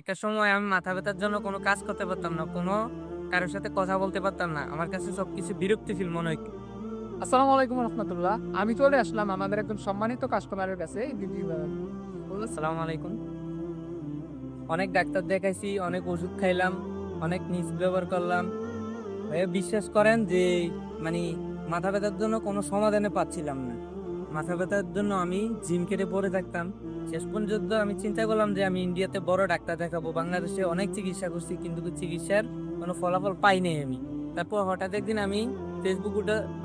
একটা সময় আমি মাথা ব্যথার জন্য কোনো কাজ করতে পারতাম না, কোনো কারোর সাথে কথা বলতে পারতাম না। আমার কাছে সবকিছু বিরক্তি ফিল মনে হইত। আসসালামু আলাইকুম রহমতুল্লাহ। আমি চলে আসলাম আমাদের একজন সম্মানিত কাস্টমারের কাছে। আসসালামু আলাইকুম। অনেক ডাক্তার দেখাইছি, অনেক ওষুধ খাইলাম, অনেক নিজ ব্যবহার করলাম। ভাইয়া বিশ্বাস করেন যে মানে মাথা ব্যথার জন্য কোনো সমাধানে পাচ্ছিলাম না। মাথা ব্যথার জন্য আমি জিম কেটে পড়ে থাকতাম। শেষ পর্যন্ত আমি চিন্তা করলাম যে আমি ইন্ডিয়াতে বড় ডাক্তার দেখাবো। বাংলাদেশে অনেক চিকিৎসা করছি, কিন্তু চিকিৎসার কোনো ফলাফল পাইনি আমি। তারপর হঠাৎ একদিন আমি ফেসবুক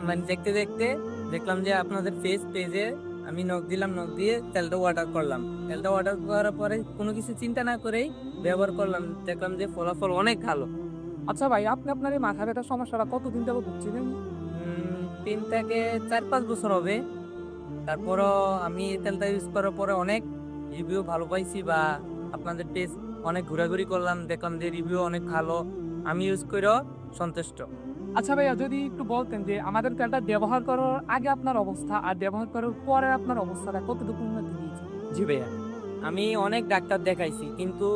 মানে দেখতে দেখতে দেখলাম যে আপনাদের পেজে আমি নক দিলাম, নক দিয়ে তেলটা অর্ডার করলাম। তেলটা অর্ডার করার পরে কোনো কিছু চিন্তা না করেই ব্যবহার করলাম, দেখলাম যে ফলাফল অনেক ভালো। আচ্ছা ভাই, আপনি আপনার এই মাথা ব্যথার সমস্যাটা কতদিন যাবত ভুগছিলেন? 3 থেকে 4-5 বছর হবে। তারপরও আমি এই তেলটা ইউজ করার পরে অনেক রিভিউ ভালো পাইছি, বা আপনাদের পেজ অনেক ঘোরাঘুরি করলাম, দেখলাম যে রিভিউ অনেক ভালো। আমি ইউজ করেও সন্তুষ্ট। আচ্ছা ভাইয়া, যদি একটু বলতেন যে আমাদের তেলটা ব্যবহার করার আগে আপনার অবস্থা আর ব্যবহার করার পরে আপনার অবস্থাটা কতটুকু উন্নতি দিয়েছে? জি ভাইয়া, আমি অনেক ডাক্তার দেখাইছি, কিন্তু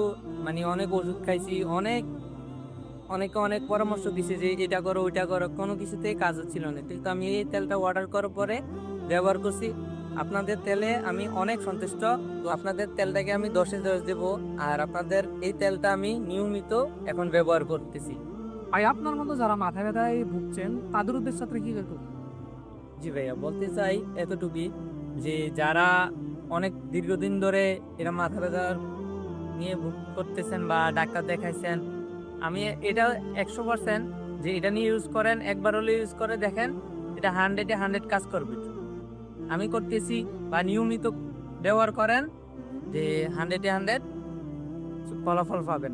মানে অনেক ওষুধ খাইছি, অনেকে অনেক পরামর্শ দিছে যে এটা করো ওইটা করো, কোনো কিছুতেই কাজ হচ্ছিল না। কিন্তু আমি এই তেলটা অর্ডার করার পরে ব্যবহার করছি, আপনাদের তেলে আমি অনেক সন্তুষ্ট। তো আপনাদের তেলটাকে আমি 10-এ 10 দেবো। আর আপনাদের এই তেলটা আমি নিয়মিত এখন ব্যবহার করতেছি। ভাই, আপনার মতো যারা মাথা ব্যথায় ভুগছেন তাদের উদ্দেশ্যে আপনি কি করবেন? জি ভাইয়া, বলতে চাই এতটুকুই যে যারা অনেক দীর্ঘদিন ধরে এরা মাথা ব্যথার নিয়ে ভোগ করতেছেন বা ডাক্তার দেখাইছেন, আমি এটা 100% যে এটা নিয়ে ইউজ করেন, একবার হলে ইউজ করে দেখেন, এটা 100-এ 100 কাজ করবে। আমি করতেছি, বা নিয়মিত ব্যবহার করেন, যে 100-এ 100 ফলাফল পাবেন।